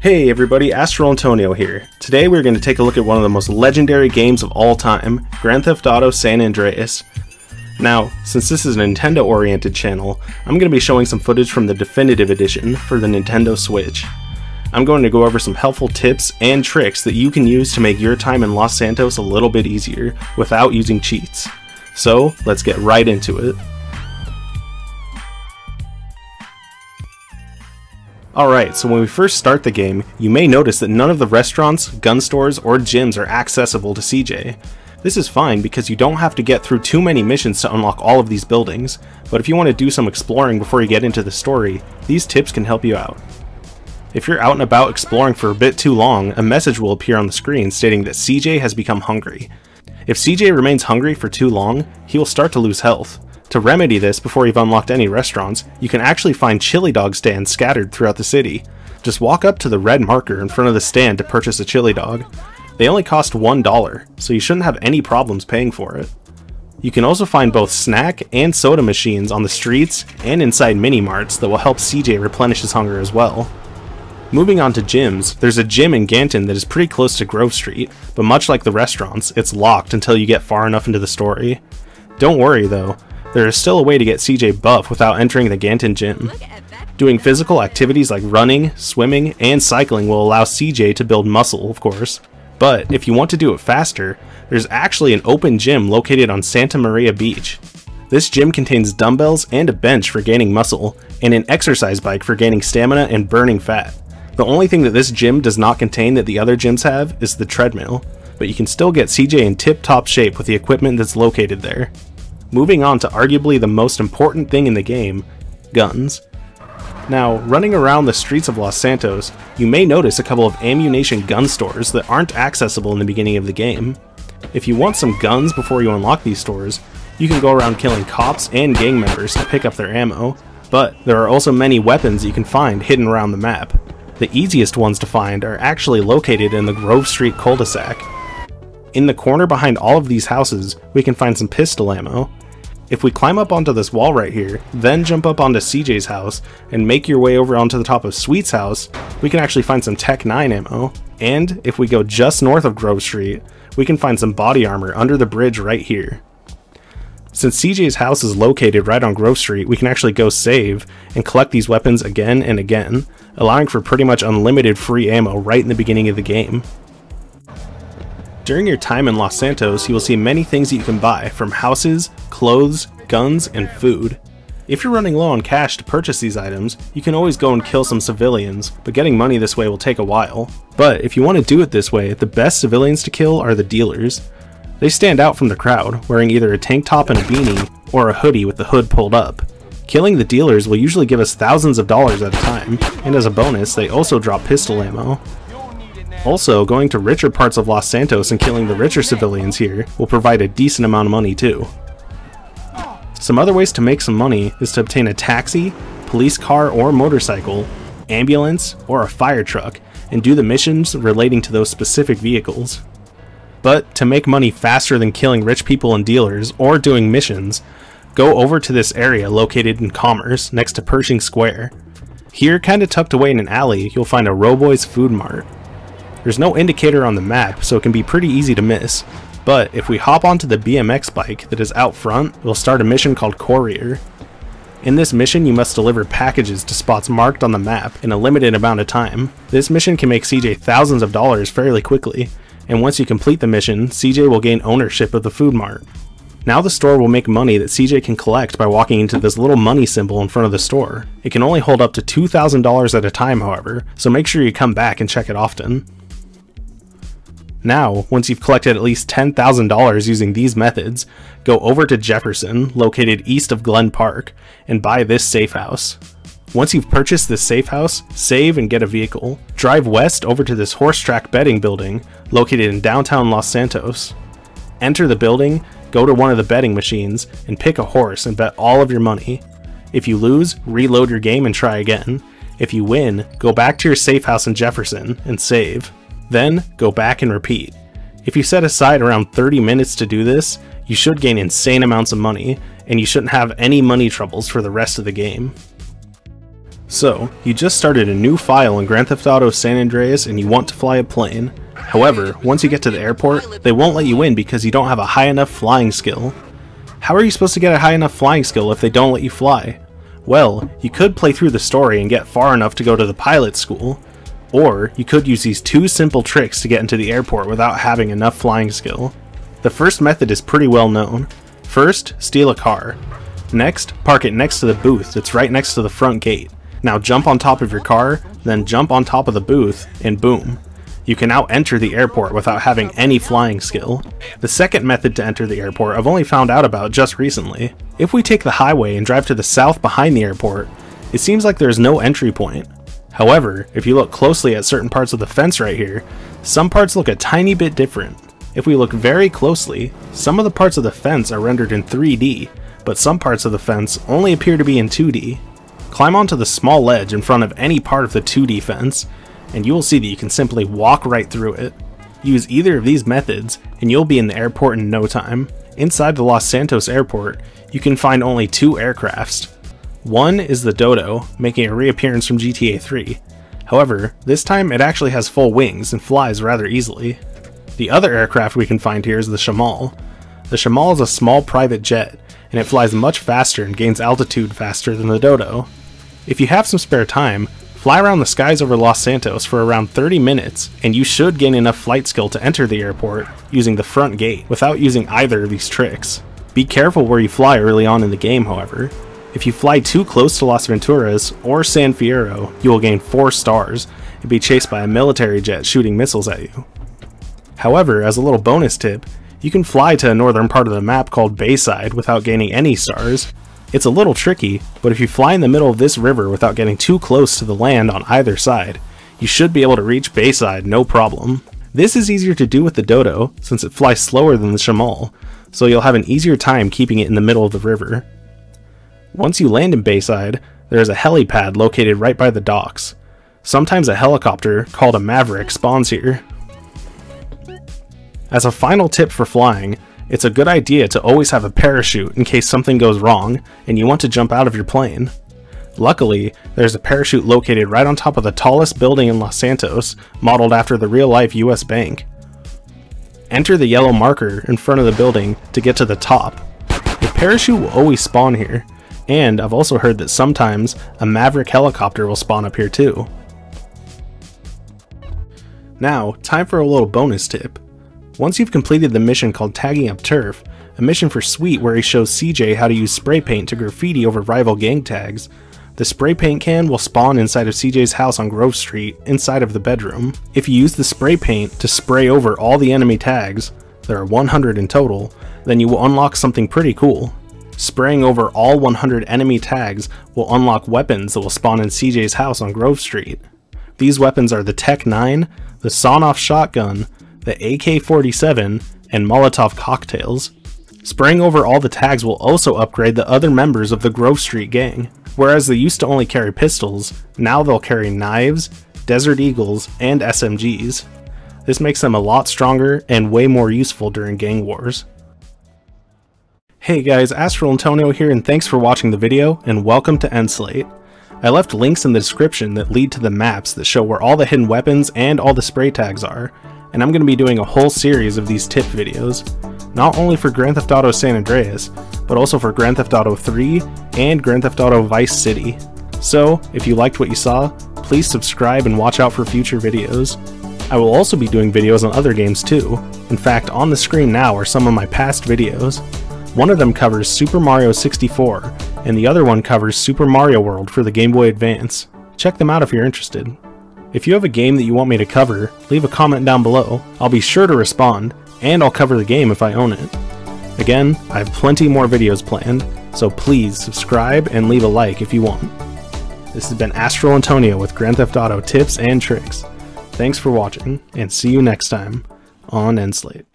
Hey everybody, Astral Antonio here. Today we're going to take a look at one of the most legendary games of all time, Grand Theft Auto San Andreas. Now, since this is a Nintendo-oriented channel, I'm going to be showing some footage from the definitive edition for the Nintendo Switch. I'm going to go over some helpful tips and tricks that you can use to make your time in Los Santos a little bit easier without using cheats. So, let's get right into it. Alright, so when we first start the game, you may notice that none of the restaurants, gun stores, or gyms are accessible to CJ. This is fine because you don't have to get through too many missions to unlock all of these buildings, but if you want to do some exploring before you get into the story, these tips can help you out. If you're out and about exploring for a bit too long, a message will appear on the screen stating that CJ has become hungry. If CJ remains hungry for too long, he will start to lose health. To remedy this before you've unlocked any restaurants, you can actually find chili dog stands scattered throughout the city. Just walk up to the red marker in front of the stand to purchase a chili dog. They only cost $1, so you shouldn't have any problems paying for it. You can also find both snack and soda machines on the streets and inside mini-marts that will help CJ replenish his hunger as well. Moving on to gyms, there's a gym in Ganton that is pretty close to Grove Street, but much like the restaurants, it's locked until you get far enough into the story. Don't worry though. There is still a way to get CJ buff without entering the Ganton gym. Doing physical activities like running, swimming, and cycling will allow CJ to build muscle, of course. But if you want to do it faster, there's actually an open gym located on Santa Maria Beach. This gym contains dumbbells and a bench for gaining muscle, and an exercise bike for gaining stamina and burning fat. The only thing that this gym does not contain that the other gyms have is the treadmill, but you can still get CJ in tip-top shape with the equipment that's located there. Moving on to arguably the most important thing in the game, guns. Now, running around the streets of Los Santos, you may notice a couple of ammunition gun stores that aren't accessible in the beginning of the game. If you want some guns before you unlock these stores, you can go around killing cops and gang members to pick up their ammo, but there are also many weapons you can find hidden around the map. The easiest ones to find are actually located in the Grove Street cul-de-sac. In the corner behind all of these houses, we can find some pistol ammo. If we climb up onto this wall right here, then jump up onto CJ's house, and make your way over onto the top of Sweet's house, we can actually find some Tech 9 ammo. And if we go just north of Grove Street, we can find some body armor under the bridge right here. Since CJ's house is located right on Grove Street, we can actually go save and collect these weapons again and again, allowing for pretty much unlimited free ammo right in the beginning of the game. During your time in Los Santos, you will see many things that you can buy, from houses, clothes, guns, and food. If you're running low on cash to purchase these items, you can always go and kill some civilians, but getting money this way will take a while. But if you want to do it this way, the best civilians to kill are the dealers. They stand out from the crowd, wearing either a tank top and a beanie, or a hoodie with the hood pulled up. Killing the dealers will usually give us thousands of dollars at a time, and as a bonus, they also drop pistol ammo. Also, going to richer parts of Los Santos and killing the richer civilians here will provide a decent amount of money too. Some other ways to make some money is to obtain a taxi, police car or motorcycle, ambulance, or a fire truck, and do the missions relating to those specific vehicles. But to make money faster than killing rich people and dealers or doing missions, go over to this area located in Commerce next to Pershing Square. Here, kinda tucked away in an alley, you'll find a Roboy's Food Mart. There's no indicator on the map, so it can be pretty easy to miss, but if we hop onto the BMX bike that is out front, we'll start a mission called Courier. In this mission, you must deliver packages to spots marked on the map in a limited amount of time. This mission can make CJ thousands of dollars fairly quickly, and once you complete the mission, CJ will gain ownership of the food mart. Now the store will make money that CJ can collect by walking into this little money symbol in front of the store. It can only hold up to $2,000 at a time, however, so make sure you come back and check it often. Now, once you've collected at least $10,000 using these methods, go over to Jefferson, located east of Glen Park, and buy this safe house. Once you've purchased this safe house, save and get a vehicle. Drive west over to this horse track betting building, located in downtown Los Santos. Enter the building, go to one of the betting machines, and pick a horse and bet all of your money. If you lose, reload your game and try again. If you win, go back to your safe house in Jefferson and save. Then, go back and repeat. If you set aside around 30 minutes to do this, you should gain insane amounts of money, and you shouldn't have any money troubles for the rest of the game. So, you just started a new file in Grand Theft Auto San Andreas and you want to fly a plane. However, once you get to the airport, they won't let you in because you don't have a high enough flying skill. How are you supposed to get a high enough flying skill if they don't let you fly? Well, you could play through the story and get far enough to go to the pilot school, or you could use these two simple tricks to get into the airport without having enough flying skill. The first method is pretty well known. First, steal a car. Next, park it next to the booth that's right next to the front gate. Now jump on top of your car, then jump on top of the booth, and boom. You can now enter the airport without having any flying skill. The second method to enter the airport I've only found out about just recently. If we take the highway and drive to the south behind the airport, it seems like there is no entry point. However, if you look closely at certain parts of the fence right here, some parts look a tiny bit different. If we look very closely, some of the parts of the fence are rendered in 3D, but some parts of the fence only appear to be in 2D. Climb onto the small ledge in front of any part of the 2D fence, and you will see that you can simply walk right through it. Use either of these methods, and you'll be in the airport in no time. Inside the Los Santos airport, you can find only two aircrafts. One is the Dodo, making a reappearance from GTA 3. However, this time it actually has full wings and flies rather easily. The other aircraft we can find here is the Shamal. The Shamal is a small private jet, and it flies much faster and gains altitude faster than the Dodo. If you have some spare time, fly around the skies over Los Santos for around 30 minutes, and you should gain enough flight skill to enter the airport using the front gate without using either of these tricks. Be careful where you fly early on in the game, however. If you fly too close to Las Venturas or San Fierro, you will gain 4 stars and be chased by a military jet shooting missiles at you. However, as a little bonus tip, you can fly to a northern part of the map called Bayside without gaining any stars. It's a little tricky, but if you fly in the middle of this river without getting too close to the land on either side, you should be able to reach Bayside no problem. This is easier to do with the Dodo, since it flies slower than the Shamal, so you'll have an easier time keeping it in the middle of the river. Once you land in Bayside, there is a helipad located right by the docks. Sometimes a helicopter, called a Maverick, spawns here. As a final tip for flying, it's a good idea to always have a parachute in case something goes wrong and you want to jump out of your plane. Luckily, there's a parachute located right on top of the tallest building in Los Santos, modeled after the real-life US Bank. Enter the yellow marker in front of the building to get to the top. The parachute will always spawn here, and I've also heard that sometimes a Maverick helicopter will spawn up here too. Now, time for a little bonus tip. Once you've completed the mission called Tagging Up Turf, a mission for Sweet where he shows CJ how to use spray paint to graffiti over rival gang tags, the spray paint can will spawn inside of CJ's house on Grove Street, inside of the bedroom. If you use the spray paint to spray over all the enemy tags, there are 100 in total, then you will unlock something pretty cool. Spraying over all 100 enemy tags will unlock weapons that will spawn in CJ's house on Grove Street. These weapons are the Tech 9, the sawn-off shotgun, the AK-47, and Molotov cocktails. Spraying over all the tags will also upgrade the other members of the Grove Street gang. Whereas they used to only carry pistols, now they'll carry knives, Desert Eagles, and SMGs. This makes them a lot stronger and way more useful during gang wars. Hey guys, Astral Antonio here, and thanks for watching the video, and welcome to Endslate. I left links in the description that lead to the maps that show where all the hidden weapons and all the spray tags are, and I'm going to be doing a whole series of these tip videos, not only for Grand Theft Auto San Andreas, but also for Grand Theft Auto 3 and Grand Theft Auto Vice City. So, if you liked what you saw, please subscribe and watch out for future videos. I will also be doing videos on other games too. In fact, on the screen now are some of my past videos. One of them covers Super Mario 64, and the other one covers Super Mario World for the Game Boy Advance. Check them out if you're interested. If you have a game that you want me to cover, leave a comment down below. I'll be sure to respond, and I'll cover the game if I own it. Again, I have plenty more videos planned, so please subscribe and leave a like if you want. This has been Astral Antonio with Grand Theft Auto tips and tricks. Thanks for watching, and see you next time on Endslate.